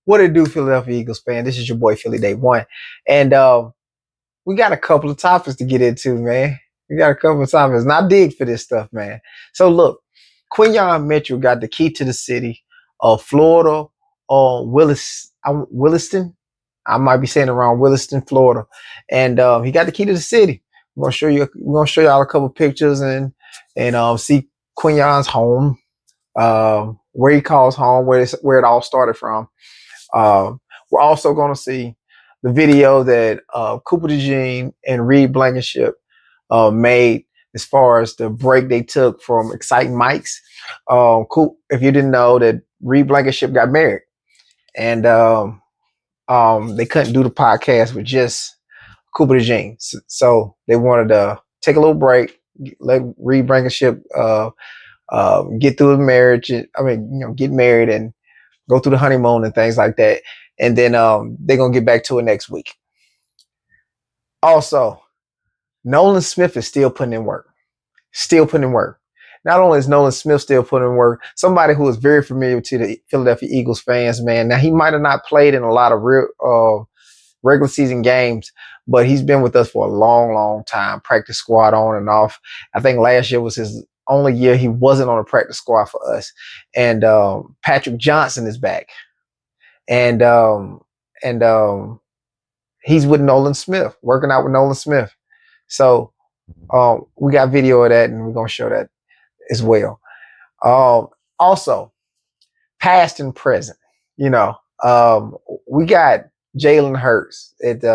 What it do, Philadelphia Eagles fan? This is your boy Philly Day One, and we got a couple of topics to get into, man. We got a couple of topics, and I dig for this stuff, man. So look, Quinyon Mitchell got the key to the city of Florida or Williston. I might be saying it wrong, Williston, Florida, and he got the key to the city. We're gonna show you. We're gonna show y'all a couple of pictures and see Quinyon's home, where he calls home, where it all started from. Um, we're also going to see the video that Cooper DeJean and Reed Blankenship made as far as the break they took from Exciting Mics. If you didn't know that Reed Blankenship got married, and they couldn't do the podcast with just Cooper DeJean, so they wanted to take a little break, let Reed Blankenship get through the marriage. Get married and go through the honeymoon and things like that. And then they're going to get back to it next week. Also, Nolan Smith is still putting in work. Still putting in work. Not only is Nolan Smith still putting in work, somebody who is very familiar to the Philadelphia Eagles fans, man. Now, he might have not played in a lot of real regular season games, but he's been with us for a long, long time. Practice squad on and off. I think last year was his only year he wasn't on a practice squad for us. And Patrick Johnson is back. And he's with Nolan Smith, working out with Nolan Smith. So we got video of that, and we're gonna show that as well. Also, past and present, we got Jalen Hurts at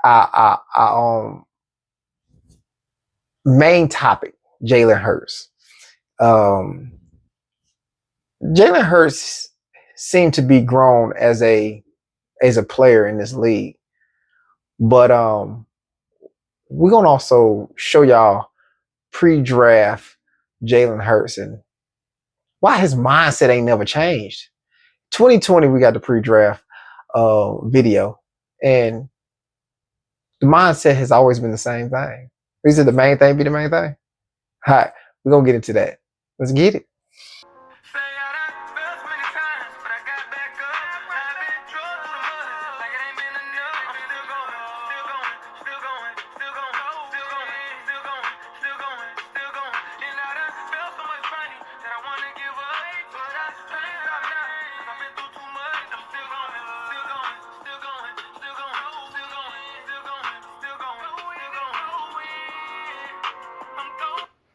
our main topic. Jalen Hurts. Jalen Hurts seemed to be grown as a player in this league, but we're gonna also show y'all pre-draft Jalen Hurts and why his mindset ain't never changed. 2020, we got the pre-draft video, and the mindset has always been the same thing. Is it the main thing? Be the main thing. All right, we're gonna get into that. Let's get it.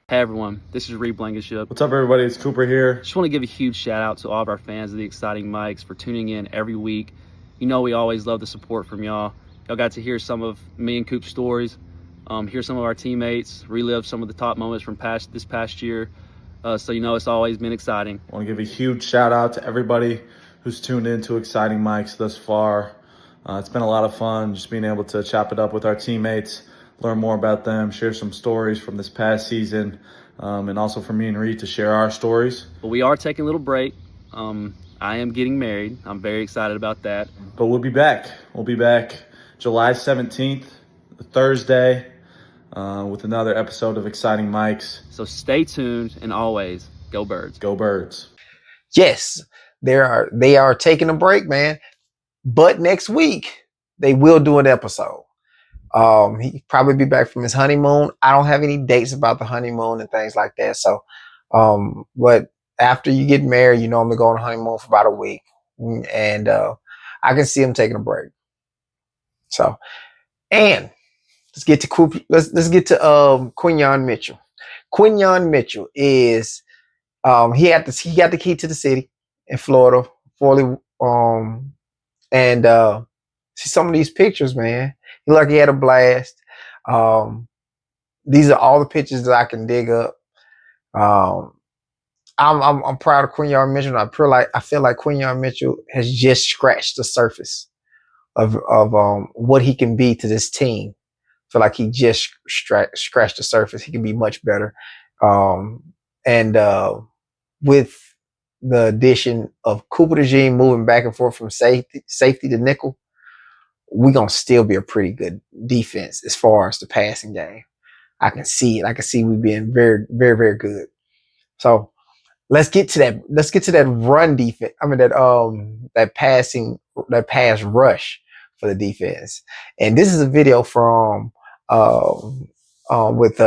Hey everyone, this is Reed Blankenship. What's up, everybody? It's Cooper here. Just want to give a huge shout out to all of our fans of the Exciting Mics for tuning in every week. You know we always love the support from y'all. Y'all got to hear some of me and Coop's stories, hear some of our teammates, relive some of the top moments from this past year. So it's always been exciting. I want to give a huge shout out to everybody who's tuned in to Exciting Mics thus far. It's been a lot of fun just being able to chop it up with our teammates, learn more about them, share some stories from this past season, and also for me and Reed to share our stories. But we are taking a little break. I am getting married. I'm very excited about that. But we'll be back. We'll be back July 17th, Thursday, with another episode of Exciting Mics. So stay tuned, and always, go Birds. Go Birds. Yes, they are taking a break, man. But next week, they will do an episode. He probably be back from his honeymoon. I don't have any dates about the honeymoon and things like that. So, but after you get married, you normally go on a honeymoon for about a week, and I can see him taking a break. So, and let's get to Quinyon Mitchell. Quinyon Mitchell is he got the key to the city in Florida, and see some of these pictures, man. He like he had a blast. These are all the pictures that I can dig up. I'm proud of Quinyon Mitchell. I feel like Quinyon Mitchell has just scratched the surface of what he can be to this team. I feel like he just scratched the surface. He can be much better. And with the addition of Cooper DeJean moving back and forth from safety to nickel, we're going to still be a pretty good defense as far as the passing game. I can see it. I can see we being very, very, very good. So let's get to that. Let's get to that run defense. I mean that pass rush for the defense. And this is a video from with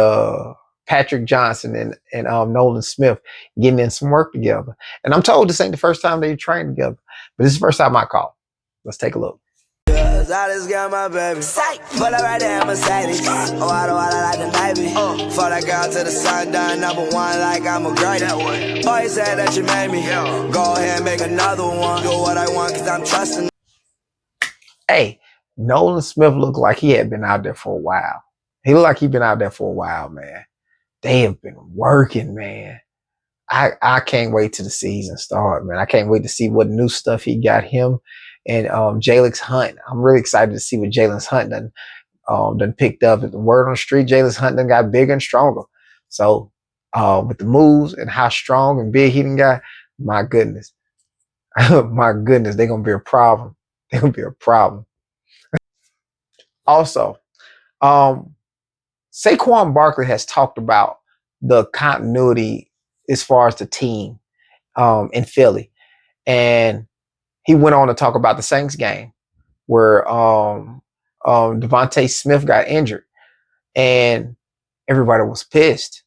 Patrick Johnson and Nolan Smith getting in some work together. And I'm told this ain't the first time they trained together, but this is the first time I call. Let's take a look. I just got my baby. Pull up right there, Mercedes. Oh, I don't wanna like the Navy. For that girl to the sun, done #1 like I'm a great. Boy, you said that you made me. Go ahead and make another one. Do what I want, cause I'm trusting. Hey, Nolan Smith looked like he had been out there for a while. He looked like he'd been out there for a while, man. They have been working, man. I can't wait till the season start, man. I can't wait to see what new stuff he got him and Jalen's Hunt. I'm really excited to see what Jalen's Hunt done picked up. The word on the street, Jalen's Hunt done got bigger and stronger. So with the moves and how strong and big he done got, my goodness. My goodness, they're gonna be a problem. They're gonna be a problem. Also, Saquon Barkley has talked about the continuity as far as the team in Philly. And he went on to talk about the Saints game where Devontae Smith got injured and everybody was pissed.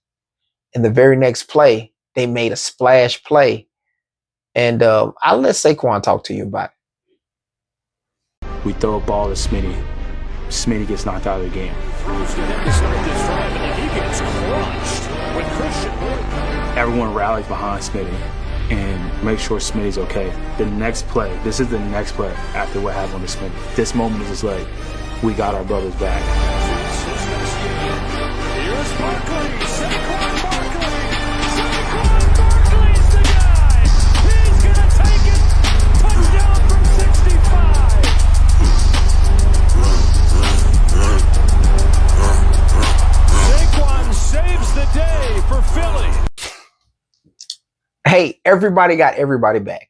In the very next play, they made a splash play. And I'll let Saquon talk to you about it. We throw a ball to Smitty. Smitty gets knocked out of the game. Everyone rallies behind Smitty and make sure Smitty's okay. The next play, this is the next play after what happened to Smitty. This moment is just like, we got our brothers back. Here's Barkley, Saquon Barkley. Saquon Barkley's the guy. He's gonna take it. Touchdown from 65. Saquon saves the day for Philly. Hey, everybody got everybody back.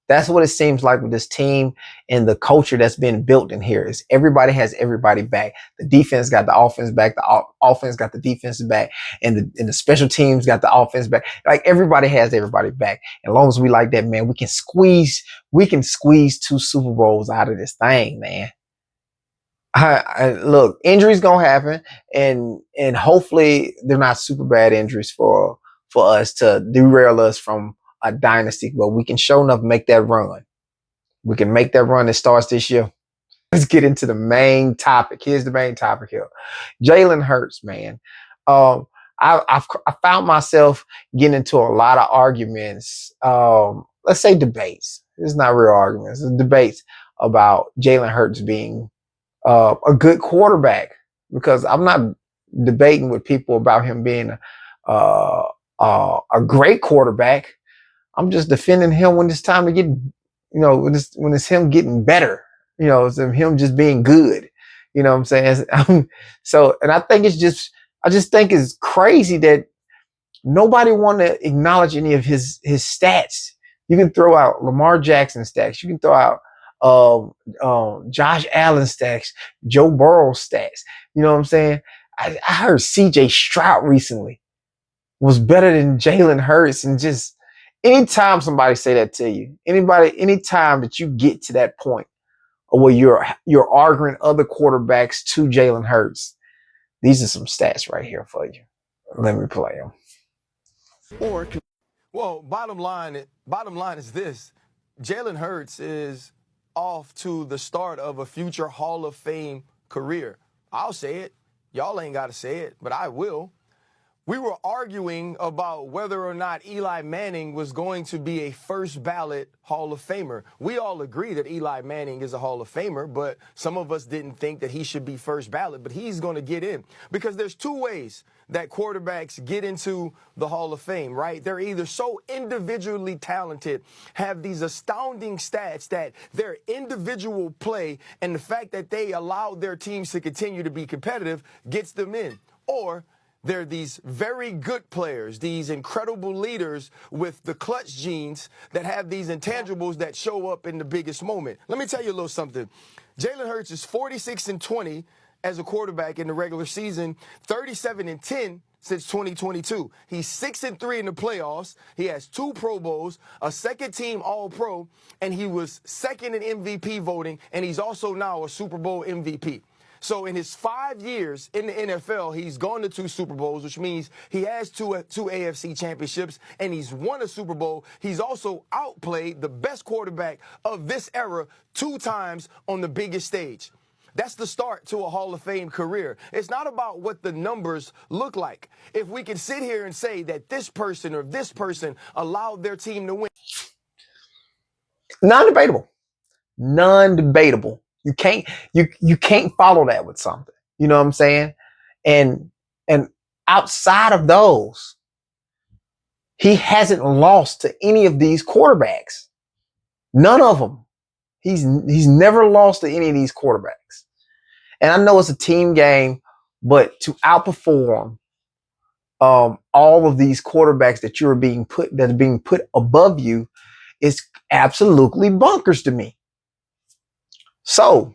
That's what it seems like with this team and the culture that's been built in here is everybody has everybody back. The defense got the offense back. The offense got the defense back, and the special teams got the offense back. Like everybody has everybody back. As long as we like that, man, we can squeeze 2 Super Bowls out of this thing, man. Look, injuries gonna happen, and hopefully they're not super bad injuries for us to derail us from a dynasty, but we can sure enough make that run. We can make that run that starts this year. Let's get into the main topic. Here's the main topic here. Jalen Hurts, man. I found myself getting into a lot of arguments. Let's say debates. It's not real arguments. It's debates about Jalen Hurts being a good quarterback, because I'm not debating with people about him being a great quarterback. I'm just defending him when it's time to get, when it's him getting better, it's him just being good. You know what I'm saying? And I just think it's crazy that nobody want to acknowledge any of his stats. You can throw out Lamar Jackson stats. You can throw out Josh Allen stats, Joe Burrow stats. You know what I'm saying? I heard CJ Stroud recently was better than Jalen Hurts, and just anytime somebody say that to you, anytime that you get to that point of where you're arguing other quarterbacks to Jalen Hurts, these are some stats right here for you. Let me play them. Well, bottom line is this: Jalen Hurts is off to the start of a future Hall of Fame career. I'll say it. Y'all ain't got to say it, but I will. We were arguing about whether or not Eli Manning was going to be a first ballot Hall of Famer. We all agree that Eli Manning is a Hall of Famer, but some of us didn't think that he should be first ballot, but he's going to get in. Because there's 2 ways that quarterbacks get into the Hall of Fame, right? They're either so individually talented, have these astounding stats that their individual play and the fact that they allowed their teams to continue to be competitive gets them in. Or they're these very good players, these incredible leaders with the clutch genes that have these intangibles that show up in the biggest moment. Let me tell you a little something. Jalen Hurts is 46-20 as a quarterback in the regular season, 37-10 since 2022. He's 6-3 in the playoffs. He has 2 Pro Bowls, a second-team All-Pro, and he was second in MVP voting, and he's also now a Super Bowl MVP. So in his 5 years in the NFL, he's gone to 2 Super Bowls, which means he has two AFC championships, and he's won a Super Bowl. He's also outplayed the best quarterback of this era 2 times on the biggest stage. That's the start to a Hall of Fame career. It's not about what the numbers look like. If we can sit here and say that this person or this person allowed their team to win. Non-debatable. Non-debatable. You can't follow that with something. You know what I'm saying? And outside of those, he hasn't lost to any of these quarterbacks. None of them. He's never lost to any of these quarterbacks. And I know it's a team game, but to outperform all of these quarterbacks that are being put above you is absolutely bonkers to me. So,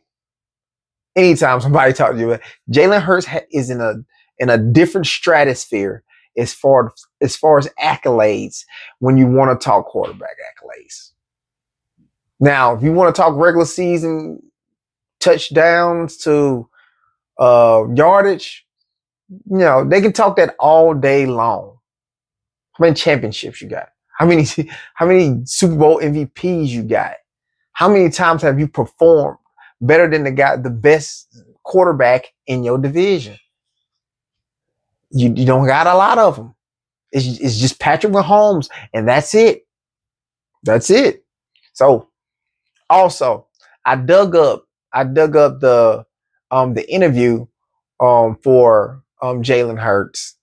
anytime somebody talks to you, Jalen Hurts is in a different stratosphere as far as accolades when you want to talk quarterback accolades. Now, if you want to talk regular season touchdowns to yardage, they can talk that all day long. How many championships you got? How many Super Bowl MVPs you got? How many times have you performed better than the best quarterback in your division? You don't got a lot of them. It's just Patrick Mahomes, and that's it. That's it. So, also, I dug up the interview for Jalen Hurts,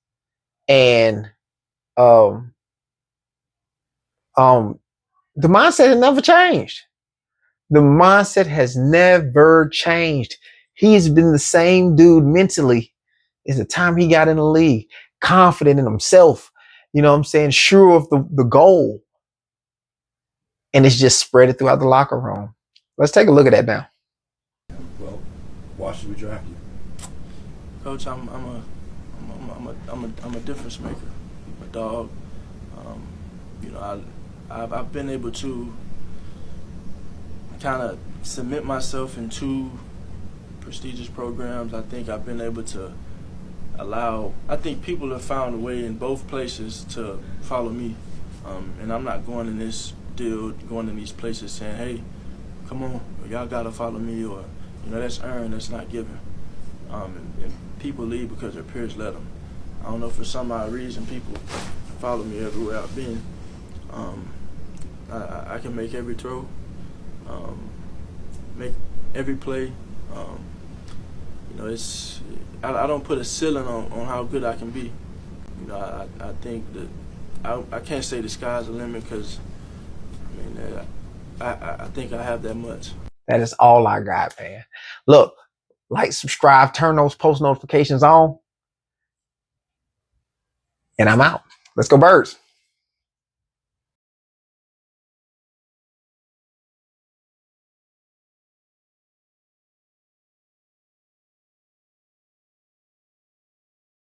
and the mindset has never changed. The mindset has never changed. He's been the same dude mentally as the time he got in the league, confident in himself, you know what I'm saying, sure of the goal. And it's just spread it throughout the locker room. Let's take a look at that now. Well, why should we draft you? Coach, I'm a difference maker, a dog. I've been able to kind of cement myself in 2 prestigious programs. I think I've been able to I think people have found a way in both places to follow me. And I'm not going in this deal, going in these places saying, hey, come on, y'all got to follow me, or, that's earned, that's not given. And people leave because their peers let them. I don't know, for some odd reason, people follow me everywhere I've been. I can make every throw, make every play. I don't put a ceiling on how good I can be. I think that I can't say the sky's the limit, because I think I have that much. That is all I got, man. Look, like, subscribe, turn those post notifications on, and I'm out. Let's go Birds.